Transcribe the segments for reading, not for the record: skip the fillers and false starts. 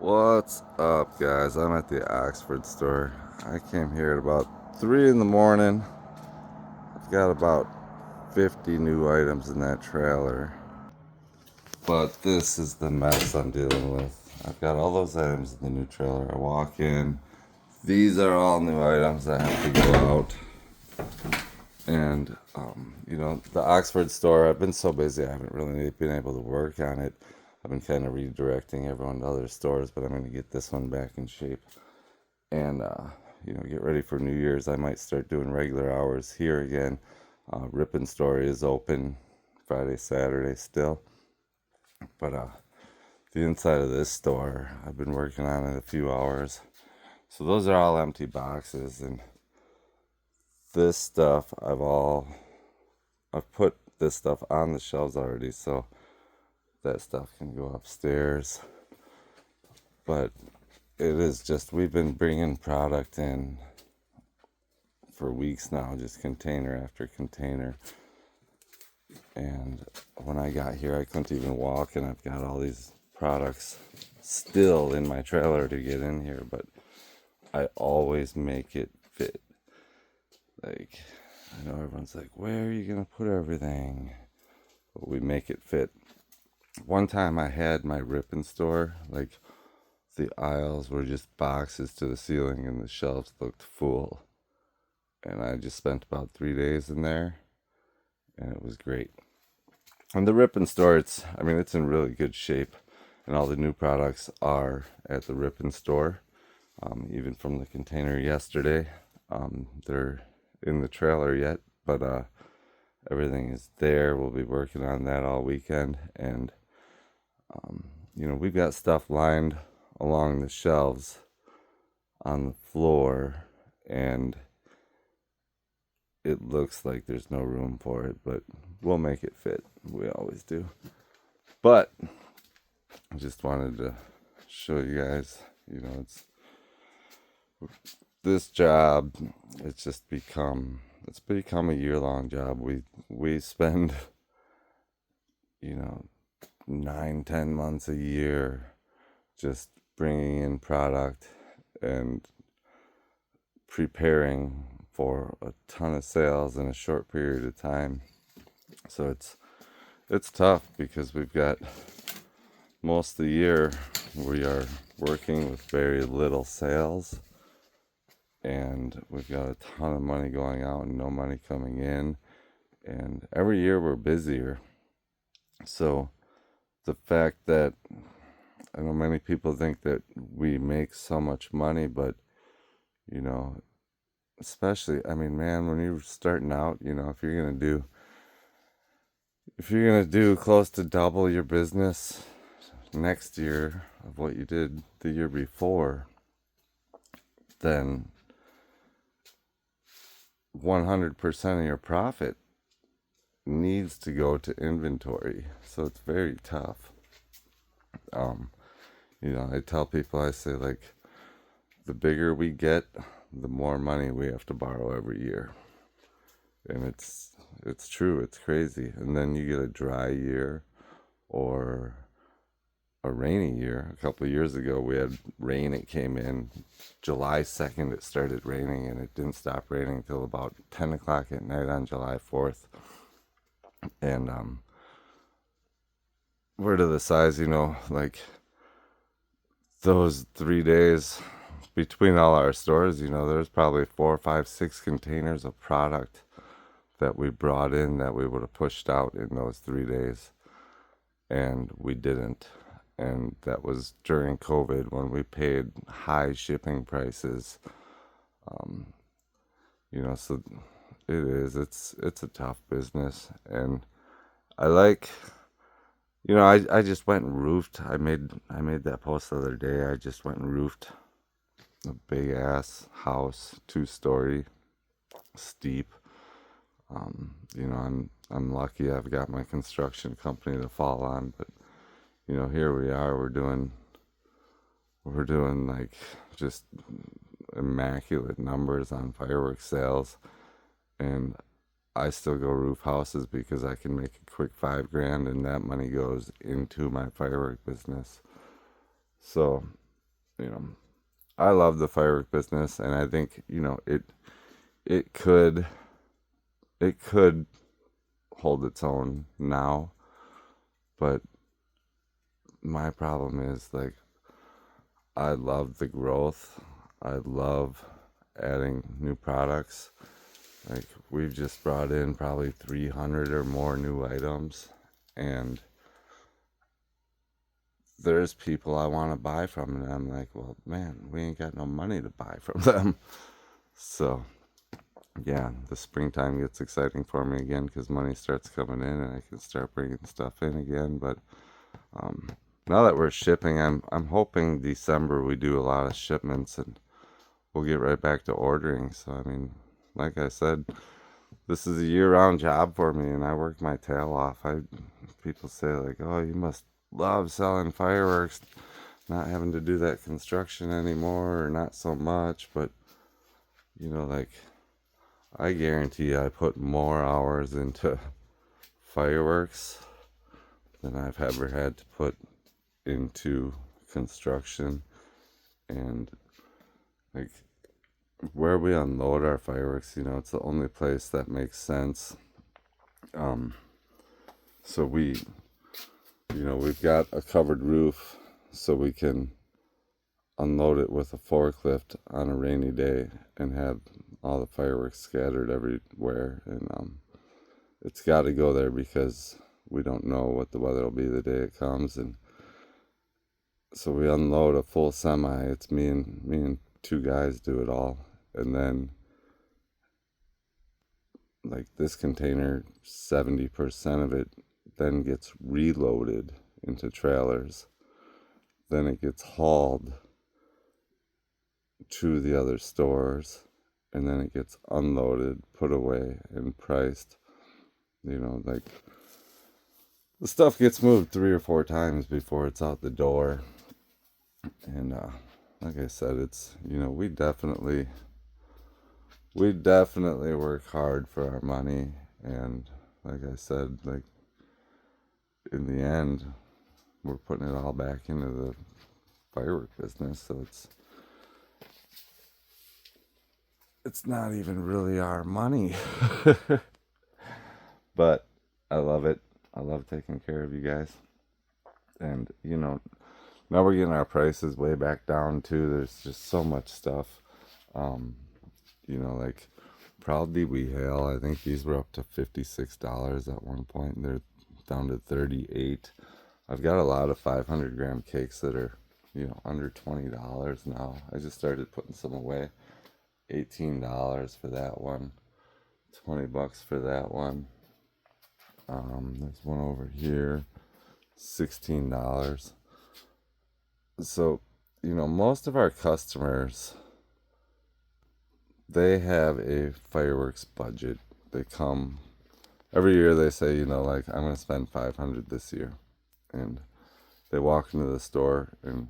What's up, guys? I'm at the Oxford store. I came here at about 3 in the morning. I've got about 50 new items in that trailer. But this is the mess I'm dealing with. I've got all those items in the new trailer. I walk in. These are all new items that have to go out. And, the Oxford store, I've been so busy, I haven't really been able to work on it. I've been kind of redirecting everyone to other stores, but I'm going to get this one back in shape. And, get ready for New Year's. I might start doing regular hours here again. Rip Store is open Friday, Saturday still. But the inside of this store, I've been working on it a few hours. So those are all empty boxes, and this stuff I've put this stuff on the shelves already, so that stuff can go upstairs. But it is just, we've been bringing product in for weeks now, just container after container. And when I got here, I couldn't even walk, and I've got all these products still in my trailer to get in here, but I always make it fit. Like, I know everyone's like, where are you gonna put everything? But we make it fit. One time I had my Rip Store, like, the aisles were just boxes to the ceiling and the shelves looked full. And I just spent about 3 days in there, and it was great. And the Rip Store, it's in really good shape, and all the new products are at the Rip Store. Even from the container yesterday, they're in the trailer yet, but everything is there. We'll be working on that all weekend, and we've got stuff lined along the shelves on the floor, and it looks like there's no room for it, but we'll make it fit. We always do. But I just wanted to show you guys, it's this job, it's become a year-long job. We spend, 9-10 months a year just bringing in product and preparing for a ton of sales in a short period of time. So it's tough because we've got most of the year we are working with very little sales, and we've got a ton of money going out and no money coming in, and every year we're busier. So the fact that I know many people think that we make so much money, but especially, man, when you're starting out, if you're gonna do close to double your business next year of what you did the year before, then 100% of your profit needs to go to inventory. So it's very tough. I tell people, I say, like, the bigger we get, the more money we have to borrow every year. And it's true, it's crazy. And then you get a dry year or a rainy year. A couple of years ago we had rain. It came in July 2nd, it started raining, and it didn't stop raining until about 10 o'clock at night on July 4th. And we're to the size, like, those 3 days between all our stores, there's probably 4, 5, 6 containers of product that we brought in that we would have pushed out in those 3 days, and we didn't. And that was during COVID, when we paid high shipping prices. So it's a tough business. And I like, I just went and roofed. I made that post the other day. I just went and roofed a big ass house, 2-story, steep. I'm lucky I've got my construction company to fall on, but here we are. We're doing like just immaculate numbers on fireworks sales, and I still go roof houses because I can make a quick $5,000, and that money goes into my firework business. So you know, I love the firework business, and I think, it could it could hold its own now, but my problem is like I love the growth. I love adding new products. Like we've just brought in probably 300 or more new items, and there's people I want to buy from, and I'm like, well, man, we ain't got no money to buy from them. So yeah, the springtime gets exciting for me again because money starts coming in and I can start bringing stuff in again. But um, now that we're shipping, I'm hoping December we do a lot of shipments and we'll get right back to ordering. So I mean, like I said, this is a year-round job for me, and I work my tail off. People say like, "Oh, you must love selling fireworks, not having to do that construction anymore, or not so much." But like I guarantee I put more hours into fireworks than I've ever had to put into construction. And like where we unload our fireworks, it's the only place that makes sense. Um, so we've got a covered roof, so we can unload it with a forklift on a rainy day and have all the fireworks scattered everywhere. And it's got to go there because we don't know what the weather will be the day it comes. And so we unload a full semi. It's me and two guys do it all, and then like this container, 70% of it then gets reloaded into trailers. Then it gets hauled to the other stores, and then it gets unloaded, put away, and priced. Like the stuff gets moved 3 or 4 times before it's out the door. And like I said, it's we definitely work hard for our money. And like I said, like in the end, we're putting it all back into the firework business. So it's not even really our money. But I love it. I love taking care of you guys. And now we're getting our prices way back down too. There's just so much stuff. Um, like Proudly We Hail, I think these were up to $56 at one point, and they're down to 38. I've got a lot of 500-gram cakes that are, under $20 now. I just started putting some away. $18 for that one. $20 for that one. There's one over here. $16. So, most of our customers, they have a fireworks budget. They come every year, they say, like, I'm going to spend 500 this year. And they walk into the store and,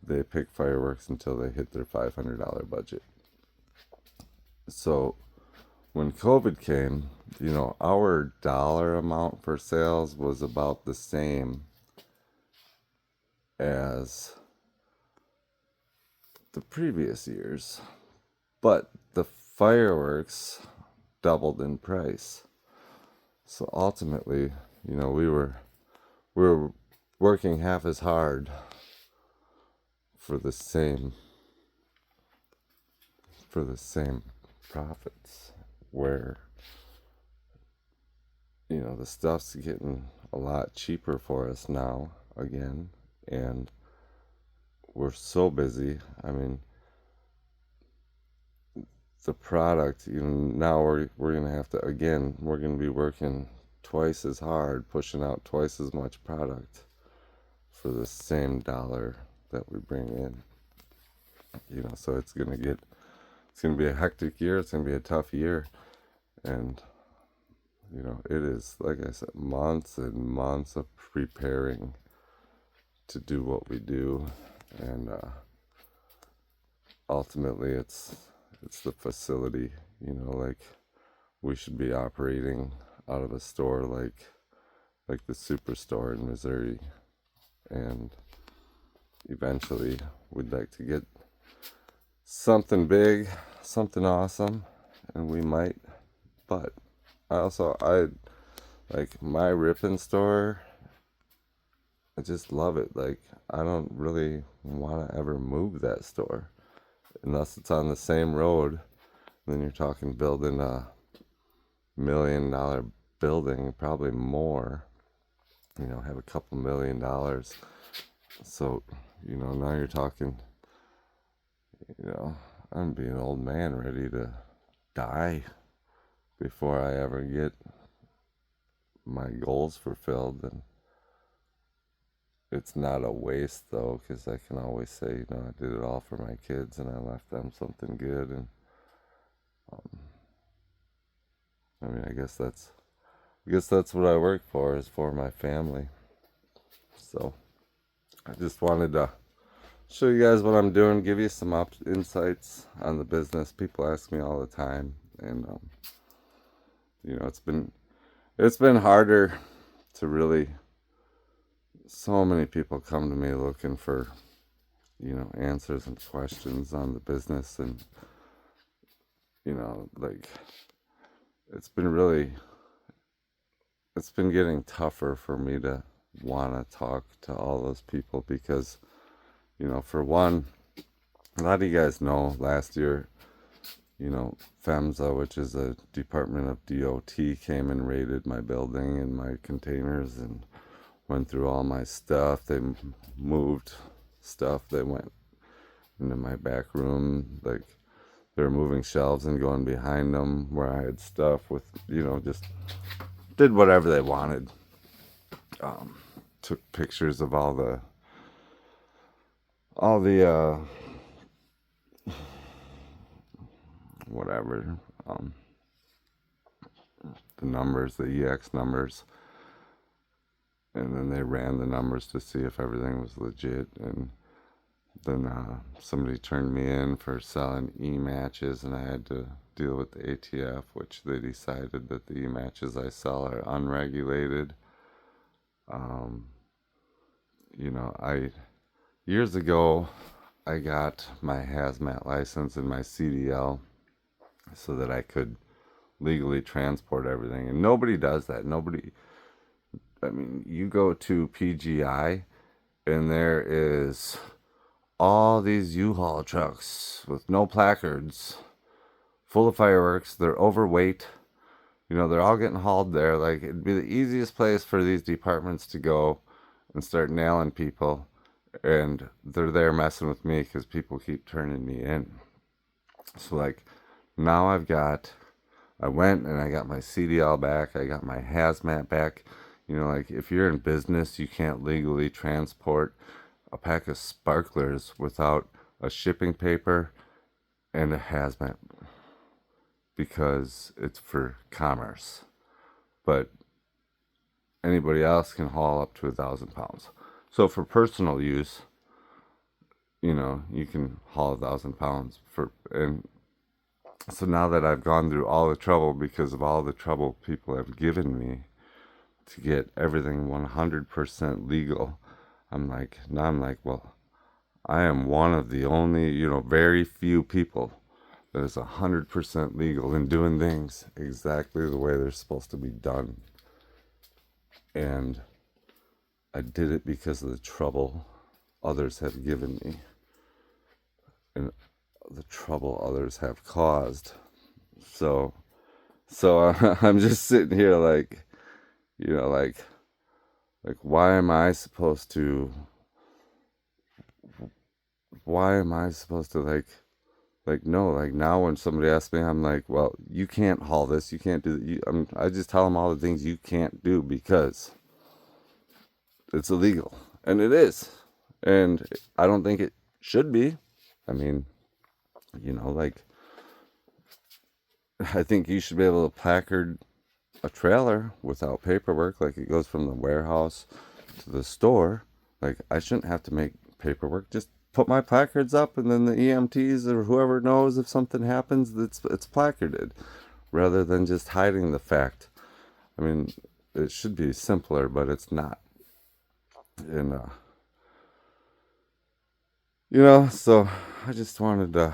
they pick fireworks until they hit their $500 budget. So when COVID came, our dollar amount for sales was about the same as the previous years, but the fireworks doubled in price. So ultimately, we were working half as hard for the same profits, where the stuff's getting a lot cheaper for us now again, and we're so busy. I mean, the product, now we're gonna have to, again, we're gonna be working twice as hard, pushing out twice as much product for the same dollar that we bring in. So it's gonna be a hectic year. It's gonna be a tough year, and it is, like I said, months and months of preparing to do what we do. And ultimately it's the facility. Like we should be operating out of a store like the Superstore in Missouri. And eventually we'd like to get something big, something awesome, and we might. But I like my Ripon store. I just love it. Like, I don't really want to ever move that store unless it's on the same road. Then you're talking building a $1 million building, probably more. Have a couple $1 million. So, now you're talking, you know, I'm being an old man ready to die before I ever get my goals fulfilled. And it's not a waste though, because I can always say, I did it all for my kids and I left them something good. And I guess that's what I work for, is for my family. So I just wanted to show you guys what I'm doing, give you some insights on the business. People ask me all the time, and it's been harder to really. So many people come to me looking for answers and questions on the business, and like it's been getting tougher for me to want to talk to all those people because for one, a lot of you guys know last year, PHMSA, which is a Department of DOT, came and raided my building and my containers and went through all my stuff. They moved stuff. They went into my back room. Like, they were moving shelves and going behind them where I had stuff with, just did whatever they wanted. Took pictures of all the whatever, the numbers, the EX numbers, and then they ran the numbers to see if everything was legit. And then somebody turned me in for selling e-matches, and I had to deal with the ATF, which they decided that the e-matches I sell are unregulated. Years ago, I got my hazmat license and my CDL so that I could legally transport everything. And nobody does that. You go to PGI and there is all these U-Haul trucks with no placards, full of fireworks. They're overweight. They're all getting hauled there. Like, it'd be the easiest place for these departments to go and start nailing people. And they're there messing with me because people keep turning me in. So, like, now I went and I got my CDL back. I got my hazmat back. Like, if you're in business, you can't legally transport a pack of sparklers without a shipping paper and a hazmat, because it's for commerce. But anybody else can haul up to 1,000 pounds. So for personal use, you can haul 1,000 pounds and so now that I've gone through all the trouble, because of all the trouble people have given me to get everything 100% legal, I'm like, well, I am one of the only, very few people that is 100% legal in doing things exactly the way they're supposed to be done. And I did it because of the trouble others have given me and the trouble others have caused. So I'm just sitting here like, like why am I supposed to no, like now when somebody asks me, I'm like, well, you can't haul this, you can't do that. I just tell them all the things you can't do because it's illegal, and it is, and I don't think it should be. Like, I think you should be able to placard a trailer without paperwork, like it goes from the warehouse to the store. Like, I shouldn't have to make paperwork. Just put my placards up, and then the EMTs or whoever knows if something happens, it's placarded, rather than just hiding the fact. It should be simpler, but it's not. And So I just wanted to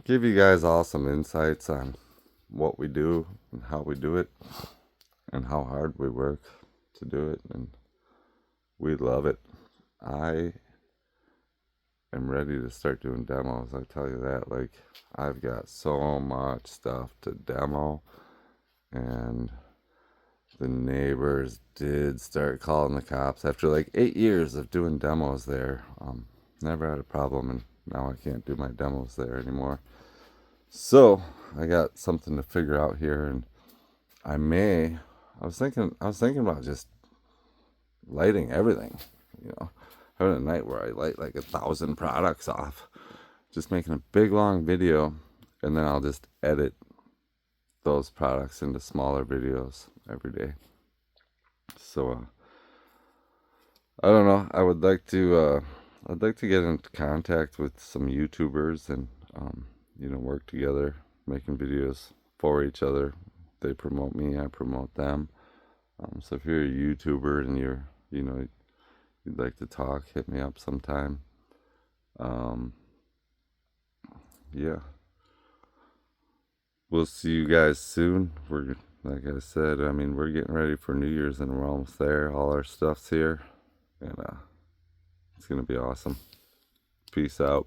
give you guys all some insights on what we do and how we do it and how hard we work to do it, and we love it. I am ready to start doing demos. I tell you that. Like, I've got so much stuff to demo, and the neighbors did start calling the cops after like 8 years of doing demos there. Never had a problem, and now I can't do my demos there anymore. So I got something to figure out here, and I may. I was thinking about just lighting everything. You know, having a night where I light like 1,000 products off, just making a big long video, and then I'll just edit those products into smaller videos every day. So I don't know. I'd like to get into contact with some YouTubers and work together, making videos for each other. They promote me, I promote them. So if you're a YouTuber and you'd like to talk, hit me up sometime. Um, yeah, we'll see you guys soon. We're Like I said, I mean, we're getting ready for New Year's and we're almost there. All our stuff's here, and it's gonna be awesome. Peace out.